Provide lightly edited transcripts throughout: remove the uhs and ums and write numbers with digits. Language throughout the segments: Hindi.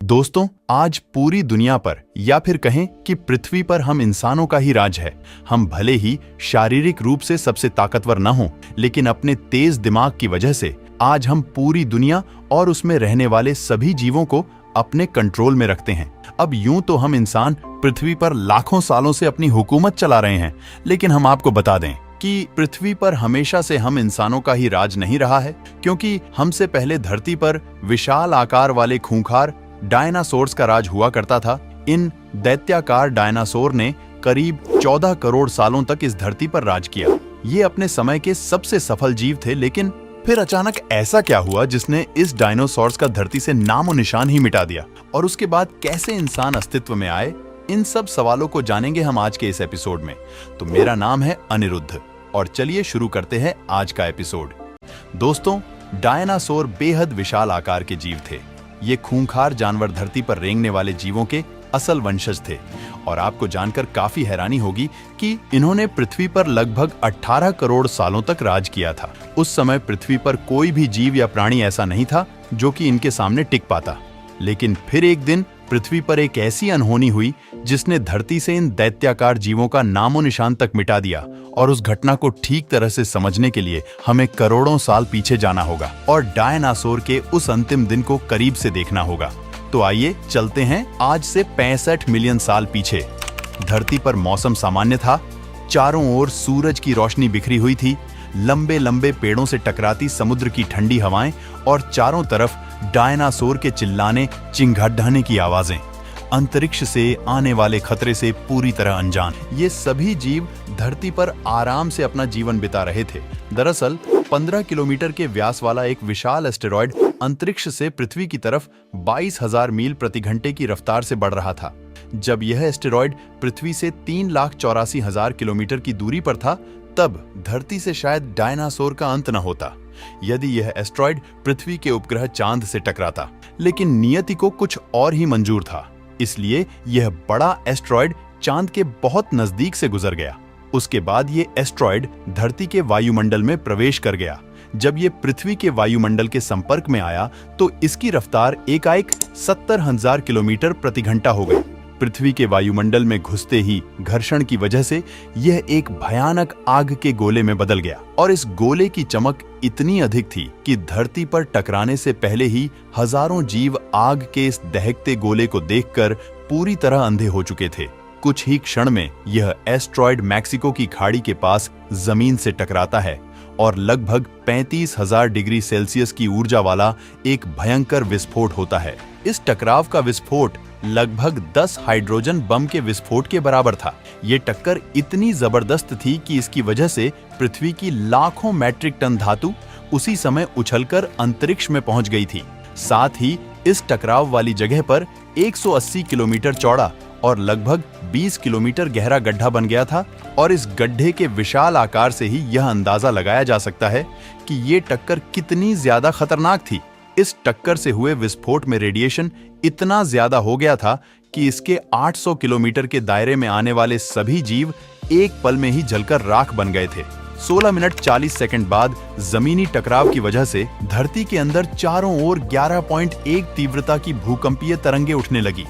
दोस्तों, आज पूरी दुनिया पर या फिर कहें कि पृथ्वी पर हम इंसानों का ही राज है। हम भले ही शारीरिक रूप से सबसे ताकतवर न हों, लेकिन अपने तेज दिमाग की वजह से आज हम पूरी दुनिया और उसमें रहने वाले सभी जीवों को अपने कंट्रोल में रखते हैं। अब यूं तो हम इंसान पृथ्वी पर लाखों सालों से अपनी हुकूमत चला रहे हैं, लेकिन हम आपको बता दें कि पृथ्वी पर हमेशा से हम इंसानों का ही राज नहीं रहा है, क्योंकि हमसे पहले धरती पर विशाल आकार वाले खूंखार डायनासोर्स का राज हुआ करता था। इन दैत्याकार डायनासोर ने करीब 14 करोड़ सालों तक इस धरती पर राज किया। ये अपने समय के सबसे सफल जीव थे, लेकिन फिर अचानक ऐसा क्या हुआ जिसने इस डायनासोर्स का धरती से नामो निशान ही मिटा दिया, और उसके बाद कैसे इंसान अस्तित्व में आए, इन सब सवालों को जानेंगे हम आज के इस एपिसोड में। तो मेरा नाम है अनिरुद्ध और चलिए शुरू करते हैं आज का एपिसोड। दोस्तों, डायनासोर बेहद विशाल आकार के जीव थे। ये खूंखार जानवर धरती पर रेंगने वाले जीवों के असल वंशज थे, और आपको जानकर काफी हैरानी होगी कि इन्होंने पृथ्वी पर लगभग 18 करोड़ सालों तक राज किया था। उस समय पृथ्वी पर कोई भी जीव या प्राणी ऐसा नहीं था जो कि इनके सामने टिक पाता। लेकिन फिर एक दिन पृथ्वी पर एक ऐसी अनहोनी हुई जिसने धरती से इन दैत्याकार जीवों का नामो निशान तक मिटा दिया, और उस घटना को ठीक तरह से समझने के लिए हमें करोड़ों साल पीछे जाना होगा और डायनासोर के उस अंतिम दिन को करीब से देखना होगा। तो आइए चलते हैं आज से 65 मिलियन साल पीछे। धरती पर मौसम सामान्य था, चारों ओर सूरज की रोशनी बिखरी हुई थी, लंबे लंबे पेड़ों से टकराती समुद्र की ठंडी हवाएं और चारों तरफ डायनासोर के चिल्लाने चिंगाड़ने की आवाजें। अंतरिक्ष से आने वाले खतरे से पूरी तरह अनजान ये सभी जीव धरती पर आराम से अपना जीवन बिता रहे थे। दरअसल 15 किलोमीटर के व्यास वाला एक विशाल एस्टेरॉयड अंतरिक्ष से पृथ्वी की तरफ 22,000 मील प्रति घंटे की रफ्तार से बढ़ रहा था। जब यह एस्टेरॉयड पृथ्वी से 3,84,000 किलोमीटर की दूरी पर था, तब धरती से शायद डायनासोर का अंत न होता यदि यह एस्टेरॉयड पृथ्वी के उपग्रह चांद से टकराता। लेकिन नियति को कुछ और ही मंजूर था, इसलिए यह बड़ा एस्टेरॉयड चांद के बहुत नजदीक से गुजर गया। उसके बाद ये एस्टेरॉयड धरती के वायुमंडल में प्रवेश कर गया। जब ये पृथ्वी के वायुमंडल के संपर्क में आया तो इसकी रफ्तार एकाएक 70,000 किलोमीटर प्रति घंटा हो गई। पृथ्वी के वायुमंडल में घुसते ही घर्षण की वजह से यह एक भयानक आग के गोले में बदल गया, और इस गोले की चमक इतनी अधिक थी कि धरती पर टकराने से पहले ही हजारों जीव आग के इस दहकते गोले को देखकर पूरी तरह अंधे हो चुके थे। कुछ ही क्षण में यह एस्टेरॉयड मैक्सिको की खाड़ी के पास जमीन से टकराता है और लगभग 35,000 डिग्री सेल्सियस की ऊर्जा वाला एक भयंकर विस्फोट होता है। इस टकराव का विस्फोट लगभग 10 हाइड्रोजन बम के विस्फोट के बराबर था। ये टक्कर इतनी जबरदस्त थी कि इसकी वजह से पृथ्वी की लाखों मैट्रिक टन धातु उसी समय उछलकर अंतरिक्ष में पहुंच गई थी। साथ ही इस टकराव वाली जगह पर 180 किलोमीटर चौड़ा और लगभग 20 किलोमीटर गहरा गड्ढा बन गया था, और इस गड्ढे के विशाल आकार से ही यह अंदाजा लगाया जा सकता है कि ये टक्कर कितनी ज्यादा खतरनाक थी। इस टक्कर से हुए विस्फोट में रेडिएशन इतना ज्यादा हो गया था कि इसके 800 किलोमीटर के दायरे में आने वाले सभी जीव एक पल में ही जलकर राख बन गए थे। 16 मिनट 40 सेकंड बाद जमीनी टकराव की वजह से धरती के अंदर चारों ओर 11.1 तीव्रता की भूकंपीय तरंगे उठने लगी।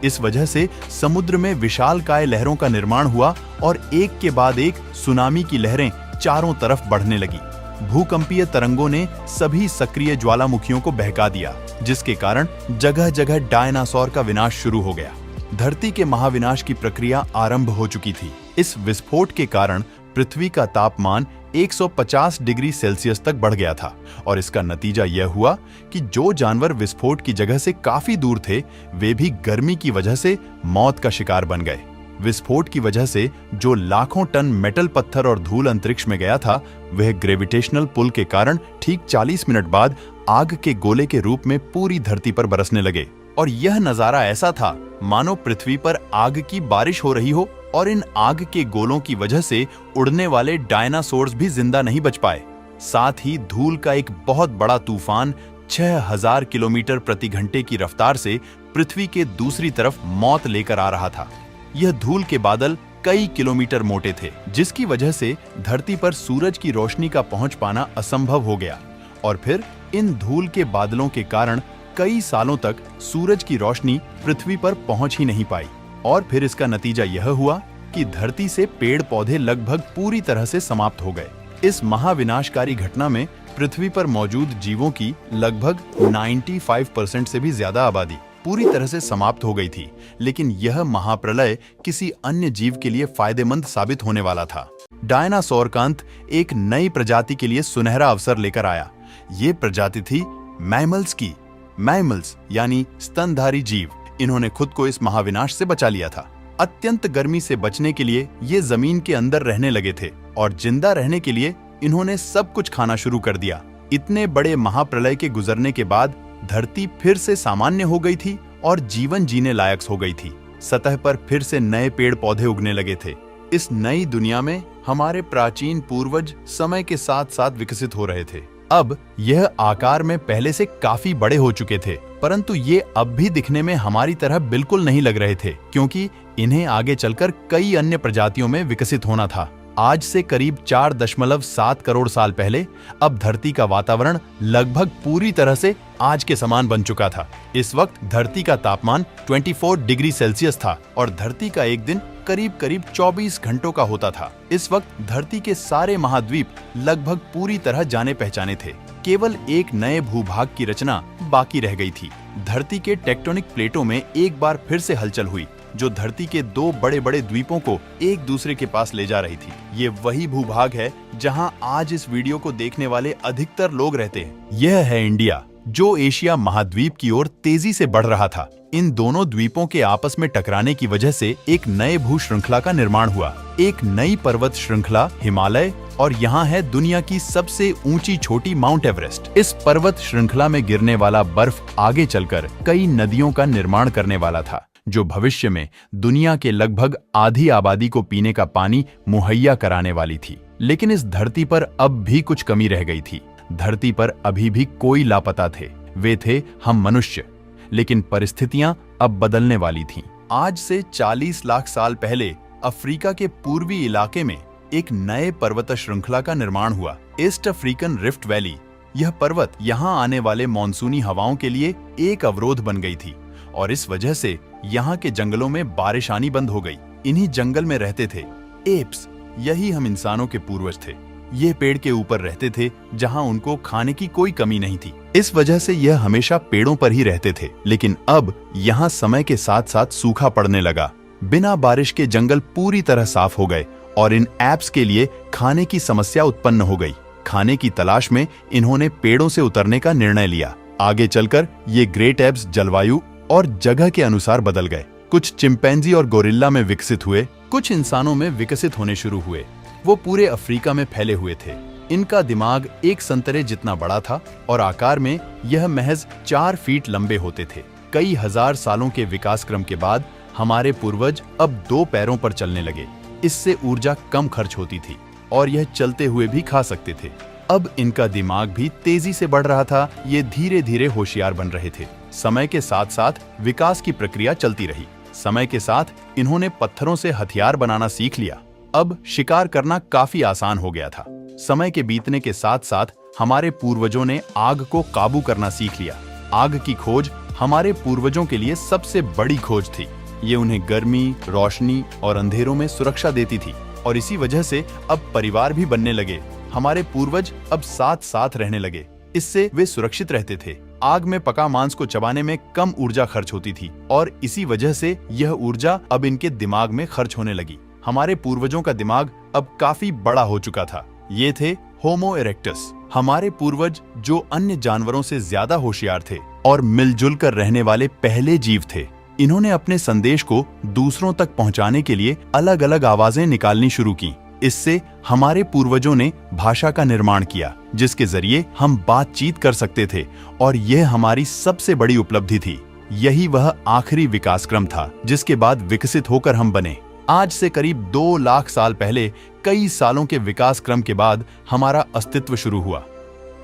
इस वजह से समुद्र में विशालकाय लहरों का निर्माण हुआ और एक के बाद एक सुनामी की लहरें चारों तरफ बढ़ने लगी। भूकंपीय तरंगों ने सभी सक्रिय ज्वालामुखियों को बहका दिया, जिसके कारण जगह जगह डायनासोर का विनाश शुरू हो गया। धरती के महाविनाश की प्रक्रिया आरंभ हो चुकी थी। इस विस्फोट के कारण पृथ्वी का तापमान 150 डिग्री सेल्सियस तक बढ़ गया था, और इसका नतीजा यह हुआ कि जो जानवर विस्फोट की जगह से काफी दूर थे, वे भी गर्मी की वजह से मौत का शिकार बन गए। विस्फोट की वजह से जो लाखों टन मेटल पत्थर और धूल अंतरिक्ष में गया था, वह ग्रेविटेशनल पुल के कारण ठीक 40 मिनट बाद आग के गोले के रूप में पूरी धरती पर बरसने लगे। और यह नजारा ऐसा था मानो पृथ्वी पर आग की बारिश हो रही हो, और इन आग के गोलों की वजह से उड़ने वाले डायनासोर्स भी जिंदा नहीं बच पाए। साथ ही धूल का एक बहुत बड़ा तूफान 6,000 किलोमीटर प्रति घंटे की रफ्तार से पृथ्वी के दूसरी तरफ मौत लेकर आ रहा था। यह धूल के बादल कई किलोमीटर मोटे थे, जिसकी वजह से धरती पर सूरज की रोशनी का पहुंच पाना असंभव हो गया, और फिर इन धूल के बादलों के कारण कई सालों तक सूरज की रोशनी पृथ्वी पर पहुंच ही नहीं पाई और फिर इसका नतीजा यह हुआ कि धरती से पेड़ पौधे लगभग पूरी तरह से समाप्त हो गए। इस महाविनाशकारी घटना में पृथ्वी पर मौजूद जीवों की लगभग 95% से भी ज्यादा आबादी पूरी तरह से समाप्त हो गई थी। लेकिन यह महाप्रलय किसी अन्य जीव के लिए फायदेमंद साबित होने वाला था। डायनासोर का अंत एक नई प्रजाति के लिए सुनहरा अवसर लेकर आया। ये प्रजाति थी मैमल्स की। मैमल्स यानी स्तनधारी जीव। इन्होंने खुद को इस महाविनाश से बचा लिया था। अत्यंत गर्मी से बचने के लिए ये जमीन के अंदर रहने लगे थे और जिंदा रहने के लिए इन्होंने सब कुछ खाना शुरू कर दिया। इतने बड़े महाप्रलय के गुजरने के बाद धरती फिर से सामान्य हो गई थी और जीवन जीने लायक हो गई थी। सतह पर फिर से नए पेड़ पौधे उगने लगे थे। इस नई दुनिया में हमारे प्राचीन पूर्वज समय के साथ साथ विकसित हो रहे थे। अब यह आकार में पहले से काफी बड़े हो चुके थे, परंतु ये अब भी दिखने में हमारी तरह बिल्कुल नहीं लग रहे थे, क्योंकि इन्हें आगे चलकर कई अन्य प्रजातियों में विकसित होना था। आज से करीब 4.7 करोड़ साल पहले अब धरती का वातावरण लगभग पूरी तरह से आज के समान बन चुका था। इस वक्त धरती का तापमान 24 डिग्री सेल्सियस था और धरती का एक दिन करीब 24 घंटों का होता था। इस वक्त धरती के सारे महाद्वीप लगभग पूरी तरह जाने पहचाने थे। केवल एक नए भूभाग की रचना बाकी रह गई थी। धरती के टेक्टोनिक प्लेटों में एक बार फिर से हलचल हुई, जो धरती के दो बड़े बड़े द्वीपों को एक दूसरे के पास ले जा रही थी। ये वही भूभाग है जहां आज इस वीडियो को देखने वाले अधिकतर लोग रहते हैं। यह है इंडिया, जो एशिया महाद्वीप की ओर तेजी से बढ़ रहा था। इन दोनों द्वीपों के आपस में टकराने की वजह से एक नए भू श्रृंखला का निर्माण हुआ। एक नई पर्वत श्रृंखला हिमालय, और यहाँ है दुनिया की सबसे ऊंची चोटी माउंट एवरेस्ट। इस पर्वत श्रृंखला में गिरने वाला बर्फ आगे चलकर कई नदियों का निर्माण करने वाला था, जो भविष्य में दुनिया के लगभग आधी आबादी को पीने का पानी मुहैया कराने वाली थी। लेकिन इस धरती पर अब भी कुछ कमी रह गई थी। धरती पर अभी भी कोई लापता थे। वे थे हम मनुष्य। लेकिन परिस्थितियां अब बदलने वाली थीं। आज से 40 लाख साल पहले अफ्रीका के पूर्वी इलाके में एक नए पर्वत श्रृंखला का निर्माण हुआ, ईस्ट अफ्रीकन रिफ्ट वैली। यह पर्वत यहाँ आने वाले मानसूनी हवाओं के लिए एक अवरोध बन गई थी और इस वजह से यहाँ के जंगलों में बारिश आनी बंद हो गई। इन्हीं जंगल में रहते थे एप्स। यही हम इंसानों के पूर्वज थे। ये पेड़ के ऊपर रहते थे जहाँ उनको खाने की कोई कमी नहीं थी। इस वजह से यह हमेशा पेड़ों पर ही रहते थे। लेकिन अब यहाँ समय के साथ साथ सूखा पड़ने लगा। बिना बारिश के जंगल पूरी तरह साफ हो गए और इन एप्स के लिए खाने की समस्या उत्पन्न हो गई। खाने की तलाश में इन्होंने पेड़ों से उतरने का निर्णय लिया। आगे चलकर ये ग्रेट एप्स जलवायु और जगह के अनुसार बदल गए। कुछ चिंपैंजी और गोरिल्ला में विकसित हुए, कुछ इंसानों में विकसित होने शुरू हुए। वो पूरे अफ्रीका में फैले हुए थे। इनका दिमाग एक संतरे जितना बड़ा था और आकार में यह महज 4 फीट लंबे होते थे। कई हजार सालों के विकास क्रम के बाद हमारे पूर्वज अब 2 पैरों पर चलने लगे। इससे ऊर्जा कम खर्च होती थी और यह चलते हुए भी खा सकते थे। अब इनका दिमाग भी तेजी से बढ़ रहा था। ये धीरे धीरे होशियार बन रहे थे। समय के साथ साथ विकास की प्रक्रिया चलती रही। समय के साथ इन्होंने पत्थरों से हथियार बनाना सीख लिया। अब शिकार करना काफी आसान हो गया था। समय के बीतने के साथ साथ हमारे पूर्वजों ने आग को काबू करना सीख लिया। आग की खोज हमारे पूर्वजों के लिए सबसे बड़ी खोज थी। ये उन्हें गर्मी, रोशनी और अंधेरों में सुरक्षा देती थी और इसी वजह से अब परिवार भी बनने लगे। हमारे पूर्वज अब साथ साथ रहने लगे। इससे वे सुरक्षित रहते थे। आग में पका मांस को चबाने में कम ऊर्जा खर्च होती थी और इसी वजह से यह ऊर्जा अब इनके दिमाग में खर्च होने लगी। हमारे पूर्वजों का दिमाग अब काफी बड़ा हो चुका था। ये थे होमो इरेक्टस। हमारे पूर्वज जो अन्य जानवरों से ज्यादा होशियार थे और मिलजुल कर रहने वाले पहले जीव थे। इन्होंने अपने संदेश को दूसरों तक पहुंचाने के लिए अलग अलग आवाजें निकालनी शुरू की। इससे हमारे पूर्वजों ने भाषा का निर्माण किया, जिसके जरिए हम बातचीत कर सकते थे और यह हमारी सबसे बड़ी उपलब्धि थी। यही वह आखिरी विकास क्रम था जिसके बाद विकसित होकर हम बने। आज से करीब 2 लाख साल पहले कई सालों के विकास क्रम के बाद हमारा अस्तित्व शुरू हुआ।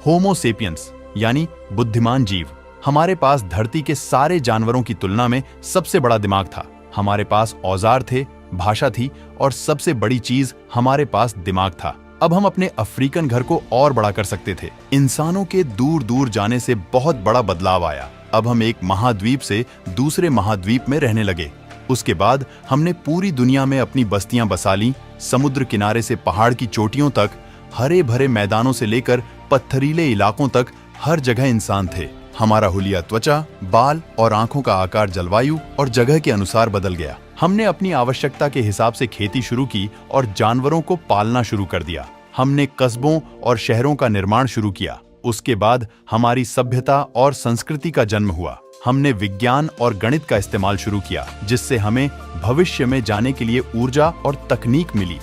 होमो सेपियंस यानी बुद्धिमान जीव। हमारे पास धरती के सारे जानवरों की तुलना में सबसे बड़ा दिमाग था। हमारे पास औजार थे, भाषा थी और सबसे बड़ी चीज हमारे पास दिमाग था। अब हम अपने अफ्रीकन घर को और बड़ा कर सकते थे। इंसानों के दूर दूर जाने से बहुत बड़ा बदलाव आया। अब हम एक महाद्वीप से दूसरे महाद्वीप में रहने लगे। उसके बाद हमने पूरी दुनिया में अपनी बस्तियां बसा लीं, समुद्र किनारे से पहाड़ की चोटियों तक, हरे भरे मैदानों से लेकर पत्थरीले इलाकों तक हर जगह इंसान थे। हमारा हुलिया त्वचा, बाल और आंखों का आकार जलवायु और जगह के अनुसार बदल गया। हमने अपनी आवश्यकता के हिसाब से खेती शुरू की और जानवरों को पालना शुरू कर दिया। हमने कस्बों और शहरों का निर्माण शुरू किया। उसके बाद हमारी सभ्यता और संस्कृति का जन्म हुआ। हमने विज्ञान और गणित का इस्तेमाल शुरू किया, जिससे हमें भविष्य में जाने के लिए ऊर्जा और तकनीक मिली।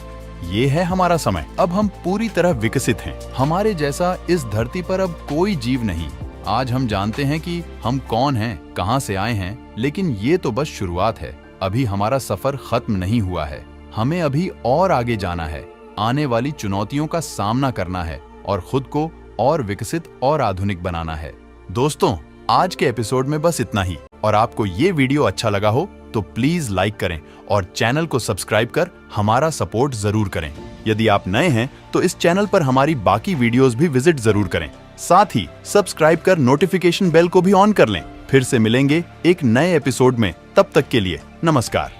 ये है हमारा समय। अब हम पूरी तरह विकसित हैं। हमारे जैसा इस धरती पर अब कोई जीव नहीं। आज हम जानते हैं कि हम कौन हैं, कहां से आए हैं, लेकिन ये तो बस शुरुआत है। अभी हमारा सफर खत्म नहीं हुआ है। हमें अभी और आगे जाना है, आने वाली चुनौतियों का सामना करना है और खुद को और विकसित और आधुनिक बनाना है। दोस्तों, आज के एपिसोड में बस इतना ही। और आपको ये वीडियो अच्छा लगा हो तो प्लीज लाइक करें और चैनल को सब्सक्राइब कर हमारा सपोर्ट जरूर करें। यदि आप नए हैं तो इस चैनल पर हमारी बाकी वीडियोस भी विजिट जरूर करें। साथ ही सब्सक्राइब कर नोटिफिकेशन बेल को भी ऑन कर लें। फिर से मिलेंगे एक नए एपिसोड में। तब तक के लिए नमस्कार।